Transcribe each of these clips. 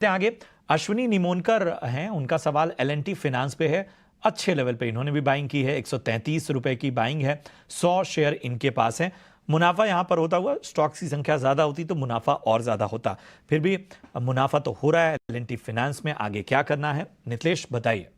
हैं आगे। अश्विनी निमोनकर हैं, उनका सवाल एल&टी फाइनेंस पे है। अच्छे लेवल पे इन्होंने भी बाइंग की है, 133 रुपए की बाइंग है, 100 शेयर इनके पास है। मुनाफा यहां पर होता हुआ, स्टॉक्स की संख्या ज्यादा होती तो मुनाफा और ज्यादा होता, फिर भी मुनाफा तो हो रहा है एल&टी फाइनेंस में। आगे क्या करना है नितलेश बताइए।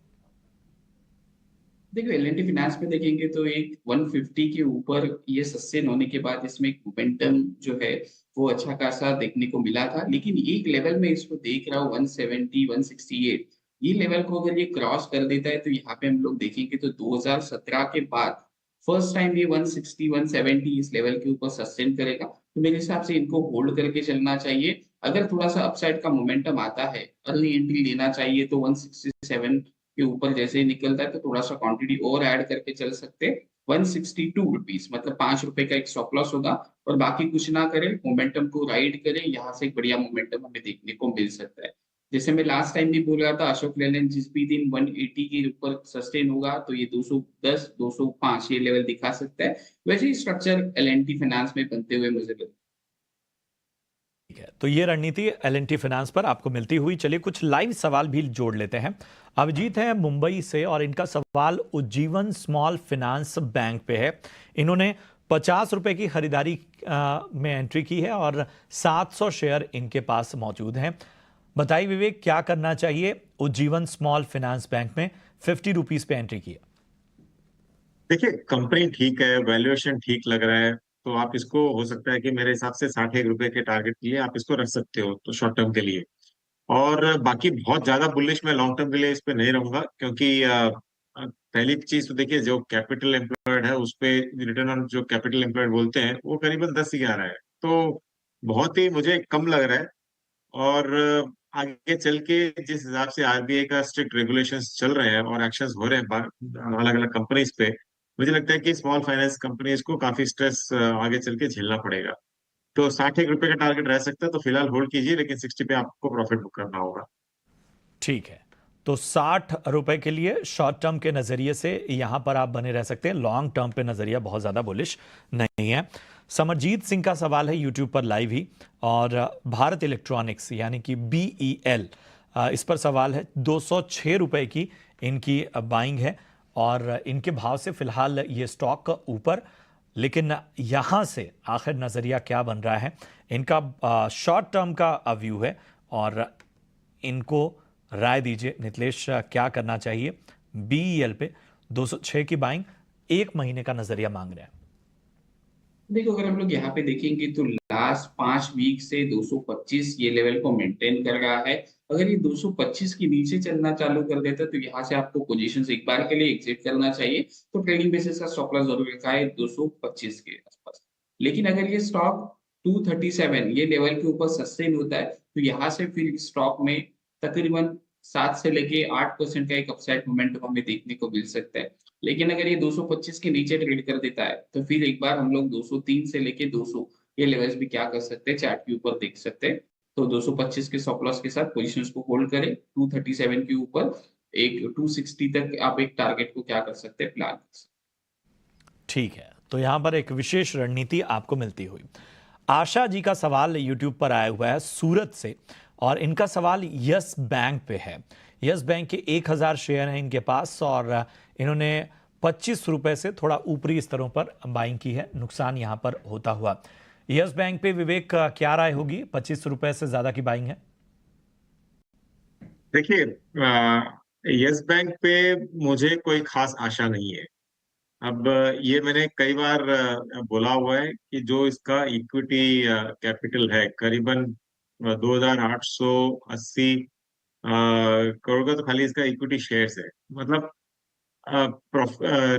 देखो, एल&टी फाइनेंस में देखेंगे तो एक 150 के ऊपर ये सस्टेन होने के बाद इसमें एक मोमेंटम जो है वो अच्छा खासा देखने को मिला था, लेकिन एक लेवल में इसको देख रहा हूँ 170 168। ये लेवल को अगर ये क्रॉस कर देता है तो यहाँ पे हम लोग देखेंगे तो 2017 के बाद फर्स्ट टाइम ये 160 170 इस लेवल के ऊपर सस्टेन करेगा। तो मेरे हिसाब से इनको होल्ड करके चलना चाहिए। अगर थोड़ा सा अपसाइड का मोमेंटम आता है, अर्ली एंट्री लेना चाहिए तो 167 के ऊपर जैसे ही निकलता है तो थोड़ा सा क्वांटिटी और ऐड करके चल सकते हैं। 162 रुपीज मतलब ₹5 का एक स्टॉप लॉस होगा, और बाकी कुछ ना करें, मोमेंटम को राइड करें, यहाँ से एक बढ़िया मोमेंटम हमें देखने को मिल सकता है। जैसे मैं लास्ट टाइम भी बोल रहा था, अशोक लेलैंड जिस भी दिन 180 के ऊपर सस्टेन होगा तो ये 210 205 ये लेवल दिखा सकता है। वैसे ही स्ट्रक्चर एल&टी फाइनेंस में बनते हुए मुझे लगता है। ठीक है, तो ये रणनीति एल&टी फाइनेंस पर आपको मिलती हुई। चलिए कुछ लाइव सवाल भी जोड़ लेते हैं। अभिजीत है मुंबई से और इनका सवाल उज्जीवन स्मॉल फाइनेंस बैंक पे है। इन्होंने 50 रुपए की खरीदारी में एंट्री की है और 700 शेयर इनके पास मौजूद हैं। बताइए विवेक, क्या करना चाहिए उज्जीवन स्मॉल फाइनेंस बैंक में 50 रुपीज पे एंट्री की है। देखिए, कंपनी ठीक है, वैल्यूएशन ठीक लग रहा है, तो आप इसको हो सकता है कि मेरे हिसाब से 60 रुपए के टारगेट के लिए आप इसको रख सकते हो, तो शॉर्ट टर्म के लिए। और बाकी बहुत ज्यादा बुलिश मैं लॉन्ग टर्म के लिए इस पे नहीं रहूंगा, क्योंकि पहली चीज तो देखिए, जो कैपिटल एम्प्लॉयड है उस पे रिटर्न ऑन जो कैपिटल एम्प्लॉयड बोलते हैं वो करीबन 10-11 है, तो बहुत ही मुझे कम लग रहा है। और आगे चल के जिस हिसाब से आरबीआई का स्ट्रिक्ट रेगुलेशंस चल रहे हैं और एक्शंस हो रहे हैं अलग अलग कंपनीज पे, मुझे लगता है कि स्मॉल फाइनेंस कंपनीज को काफी स्ट्रेस आगे चल के झेलना पड़ेगा। तो 60 रुपए का टारगेट रह सकता है, तो फिलहाल होल्ड कीजिए, लेकिन 60 पे आपको प्रॉफिट बुक करना होगा। ठीक है, तो 60 रुपए के लिए शॉर्ट टर्म के नजरिए से यहां पर आप बने रह सकते हैं। लॉन्ग टर्म पे नजरिया बहुत ज्यादा बुलिश नहीं है। समरजीत सिंह का सवाल है यूट्यूब पर लाइव ही, और भारत इलेक्ट्रॉनिक्स यानी कि BEL, इस पर सवाल है। 206 रुपए की इनकी बाइंग है और इनके भाव से फिलहाल ये स्टॉक ऊपर, लेकिन यहां से आखिर नजरिया क्या बन रहा है इनका, शॉर्ट टर्म का व्यू है और इनको राय दीजिए नितलेश, क्या करना चाहिए। BEL पे 206 की बाइंग, एक महीने का नजरिया मांग रहे हैं। देखो, अगर हम लोग यहाँ पे देखेंगे तो लास्ट 5 वीक से 225 ये लेवल को मेंटेन कर रहा है। अगर ये 225 के नीचे चलना चालू कर देता है तो यहाँ से आपको पोजीशंस एक बार के लिए एग्जिट करना चाहिए। तो ट्रेडिंग बेसिस का स्टॉप लॉस जरूर रखा है 225 के आसपास। लेकिन अगर ये स्टॉक 237 ये लेवल के ऊपर सस्टेन होता है तो यहाँ से फिर स्टॉक में तकरीबन 7 से लेके 8% का एक अपसाइड मोमेंटम हमें देखने को मिल सकता है। लेकिन अगर ये 225 के नीचे ट्रेड कर देता है तो फिर एक बार हम लोग 203 से लेके 200 ये लेवल्स भी क्या कर सकते हैं, चार्ट के ऊपर देख सकते हैं। तो 225 के स्टॉप लॉस के साथ पोजीशंस को होल्ड करें। 237 के ऊपर एक 260 तक आप एक टारगेट को क्या कर सकते हैं, प्लान कर सकते हैं। ठीक है, तो यहां पर एक विशेष रणनीति आपको मिलती हुई। आशा जी का सवाल यूट्यूब पर आया हुआ है सूरत से, और इनका सवाल यस बैंक पे है। यस बैंक के 1000 शेयर हैं इनके पास और इन्होंने 25 रुपए से थोड़ा ऊपरी स्तरों पर बाइंग की है। नुकसान यहां पर होता हुआ। यस बैंक पे विवेक, क्या राय होगी? 25 रुपए से ज्यादा की बाइंग है। देखिए, यस बैंक पे मुझे कोई खास आशा नहीं है। अब ये मैंने कई बार बोला हुआ है कि जो इसका इक्विटी कैपिटल है करीबन 2880 करोड़ का, तो खाली इसका इक्विटी शेयर्स है। मतलब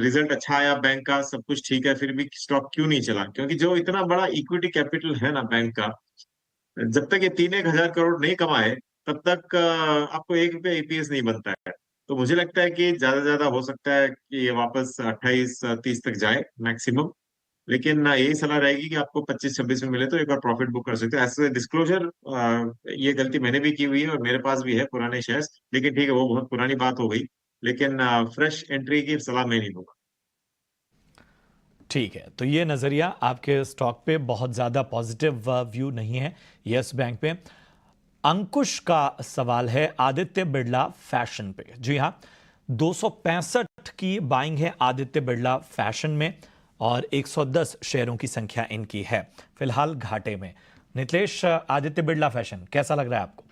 रिजल्ट अच्छा आया बैंक का, सब कुछ ठीक है, फिर भी स्टॉक क्यों नहीं चला? क्योंकि जो इतना बड़ा इक्विटी कैपिटल है ना बैंक का, जब तक ये 3-1 हजार करोड़ नहीं कमाए तब तक आपको ₹1 EPS नहीं बनता है। तो मुझे लगता है कि ज्यादा से ज्यादा हो सकता है कि ये वापस 28-30 तक जाए मैक्सिमम। लेकिन यही सलाह रहेगी कि आपको 25-26 में मिले तो एक बार प्रॉफिट बुक कर सकते हो। ऐसे डिस्क्लोजर, ये गलती मैंने भी की हुई है और मेरे पास भी है पुराने शेयर्स, लेकिन ठीक है, वो बहुत पुरानी बात हो गई। लेकिन फ्रेश एंट्री की सलाह मैं नहीं दूंगा। ठीक है, तो ये नजरिया आपके स्टॉक पे बहुत ज्यादा पॉजिटिव व्यू नहीं है यस बैंक पे। अंकुश का सवाल है आदित्य बिरला फैशन पे। जी हाँ, 265 की बाइंग है आदित्य बिरला फैशन में और 110 शेयरों की संख्या इनकी है, फिलहाल घाटे में। नीलेश, आदित्य बिरला फैशन कैसा लग रहा है आपको?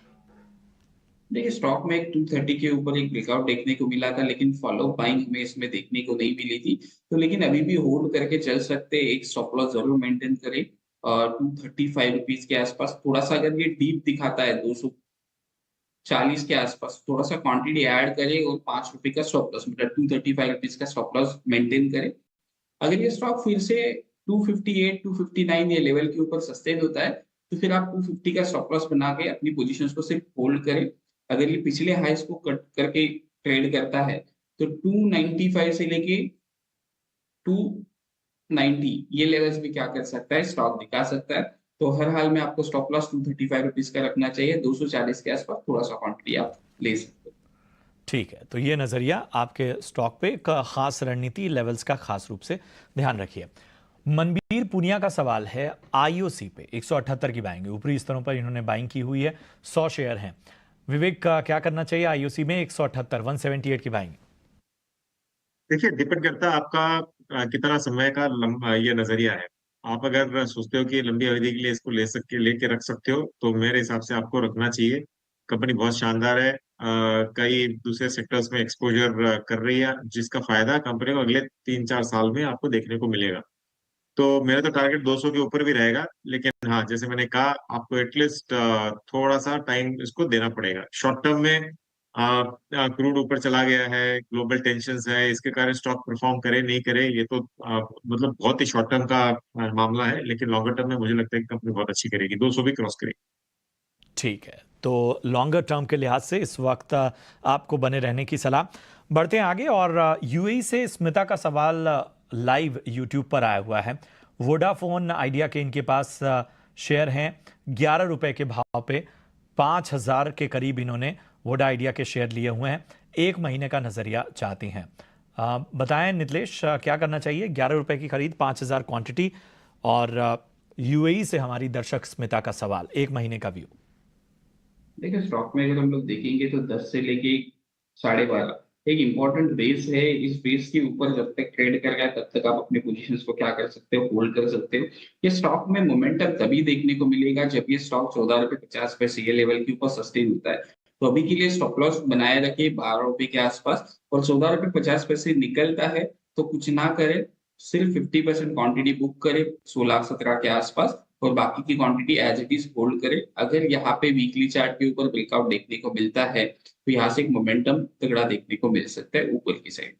देखिए, स्टॉक में एक 230 के ऊपर एक ब्रेकआउट देखने को मिला था, लेकिन फॉलो बाइंग हमें इसमें देखने को नहीं मिली थी। तो लेकिन अभी भी होल्ड करके चल सकते हैं, एक स्टॉप लॉस जरूर मेंटेन करें। 235 के आसपास थोड़ा सा अगर ये डीप दिखाता है 240 के आसपास, थोड़ा सा क्वांटिटी ऐड करें और ₹5 का स्टॉप लॉस, मतलब ₹235 का स्टॉप लॉस मेंटेन करें। अगर ये स्टॉक फिर से 258, 259 ये लेवल के ऊपर सस्टेन होता है, तो फिर आप 250 का स्टॉप लॉस बना के अपनी पोजीशंस को सिर्फ होल्ड करें। अगर ये पिछले हाईस को कट करके ट्रेड करता है, तो 295 से लेके 290 ये लेवल्स भी क्या कर सकता है, स्टॉक दिखा सकता है। तो हर हाल में आपको स्टॉप लॉस ₹235 का रखना चाहिए। 240 के आसपास थोड़ा सा क्वांटिटी आप ले सकते हो। ठीक है, तो ये नजरिया आपके स्टॉक पे एक खास रणनीति लेवल्स का खास रूप से ध्यान रखिए। मनबीर पुनिया का सवाल है आईओसी पे 178 की बाइंग, ऊपरी स्तरों पर इन्होंने बाइंग की हुई है, 100 शेयर हैं। विवेक, का क्या करना चाहिए आईओसी में 178 178 की बाइंग? देखिए, डिपेंड करता है आपका कितना समय का ये नजरिया है। आप अगर सोचते हो कि लंबी अवधि के लिए इसको लेके रख सकते हो, तो मेरे हिसाब से आपको रखना चाहिए। कंपनी बहुत शानदार है, कई दूसरे सेक्टर्स में एक्सपोजर कर रही है, जिसका फायदा कंपनी को अगले 3-4 साल में आपको देखने को मिलेगा। तो मेरा तो टारगेट 200 के ऊपर भी रहेगा, लेकिन हाँ, जैसे मैंने कहा, आपको एटलीस्ट थोड़ा सा टाइम इसको देना पड़ेगा। शॉर्ट टर्म में क्रूड ऊपर चला गया है, ग्लोबल टेंशन्स है, इसके कारण स्टॉक परफॉर्म करे नहीं करे, ये तो मतलब बहुत ही शॉर्ट टर्म का मामला है। लेकिन लॉन्गर टर्म में मुझे लगता है कि कंपनी बहुत अच्छी करेगी, 200 भी क्रॉस करेगी। ठीक है, तो लॉन्गर टर्म के लिहाज से इस वक्त आपको बने रहने की सलाह। बढ़ते हैं आगे और यूएई से स्मिता का सवाल लाइव यूट्यूब पर आया हुआ है। वोडाफोन आइडिया के इनके पास शेयर हैं 11 रुपए के भाव पे, 5,000 के करीब इन्होंने वोडा आइडिया के शेयर लिए हुए हैं। एक महीने का नजरिया चाहती हैं। बताएं नीलेश, क्या करना चाहिए? 11 रुपए की खरीद, 5,000 क्वांटिटी और यूएई से हमारी दर्शक स्मिता का सवाल, एक महीने का व्यू। देखिए, स्टॉक में अगर हम लोग देखेंगे तो 10 से लेके 12.5 एक इम्पोर्टेंट बेस है। इस बेस के ऊपर जब तक ट्रेड कर रहा है, तब तक आप अपने पोजीशंस को क्या कर सकते हो, होल्ड कर सकते हो। ये स्टॉक में मोमेंटम तभी देखने को मिलेगा जब ये स्टॉक ₹14.50 ये लेवल के ऊपर सस्टेन होता है। तो अभी के लिए स्टॉप लॉस बनाए रखिए ₹12 के आसपास, और ₹14.50 निकलता है तो कुछ ना करें, सिर्फ 50% क्वांटिटी बुक करें 16-17 के आसपास, और बाकी की quantity as it is hold करें। अगर यहाँ पे वीकली चार्ट के ऊपर ब्रेकआउट देखने को मिलता है, तो यहाँ से एक मोमेंटम तगड़ा देखने को मिल सकता है ऊपर की साइड।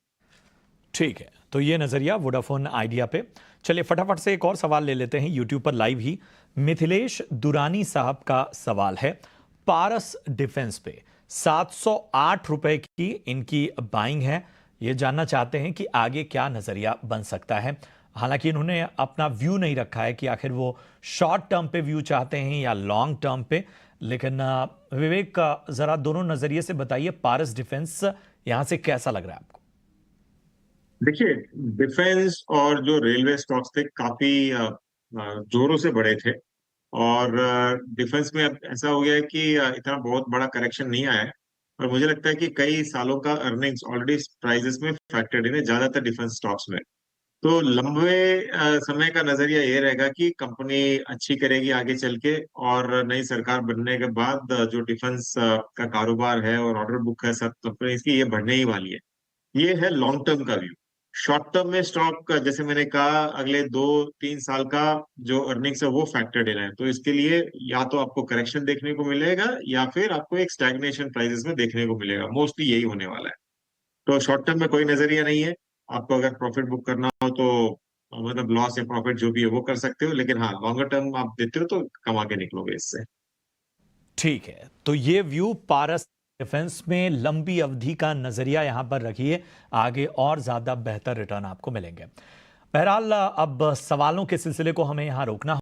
ठीक है, तो ये नजरिया वोडाफोन आइडिया पे। चलिए फटाफट से एक और सवाल ले लेते हैं यूट्यूब पर लाइव ही। मिथिलेश दुरानी साहब का सवाल है पारस डिफेंस पे, 708 रुपए की इनकी बाइंग है। ये जानना चाहते हैं कि आगे क्या नजरिया बन सकता है। हालांकि इन्होंने अपना व्यू नहीं रखा है कि आखिर वो शॉर्ट टर्म पे व्यू चाहते हैं या लॉन्ग टर्म पे, लेकिन विवेक जरा दोनों नजरिए से बताइए, पारस डिफेंस यहां से कैसा लग रहा है आपको? देखिए, डिफेंस और जो रेलवे स्टॉक्स थे, काफी जोरों से बढ़े थे। और डिफेंस में अब ऐसा हो गया है कि इतना बहुत बड़ा करेक्शन नहीं आया है। और मुझे लगता है कि कई सालों का अर्निंग्स ऑलरेडी प्राइजेस में फैक्टर्ड इन है, ज्यादातर डिफेंस स्टॉक्स में। तो लंबे समय का नजरिया ये रहेगा कि कंपनी अच्छी करेगी आगे चल के, और नई सरकार बनने के बाद जो डिफेंस का कारोबार है और ऑर्डर बुक है, सब कंपनी की ये बढ़ने ही वाली है। ये है लॉन्ग टर्म का व्यू। शॉर्ट टर्म में स्टॉक, जैसे मैंने कहा, अगले 2-3 साल का जो अर्निंग्स है वो फैक्टर्ड इन है। तो इसके लिए या तो आपको करेक्शन देखने को मिलेगा, या फिर आपको एक स्टैग्नेशन प्राइसेस में देखने को मिलेगा। मोस्टली यही होने वाला है। तो शॉर्ट टर्म में कोई नजरिया नहीं है। आपको अगर प्रॉफिट बुक करना हो तो मतलब लॉस या प्रॉफिट जो भी है वो कर सकते हो, लेकिन हाँ, लॉन्गर टर्म आप देते हो तो कमा के निकलोगे इससे। ठीक है, तो ये व्यू पारस डिफेंस में लंबी अवधि का नजरिया यहां पर रखिए, आगे और ज्यादा बेहतर रिटर्न आपको मिलेंगे। बहरहाल अब सवालों के सिलसिले को हमें यहां रोकना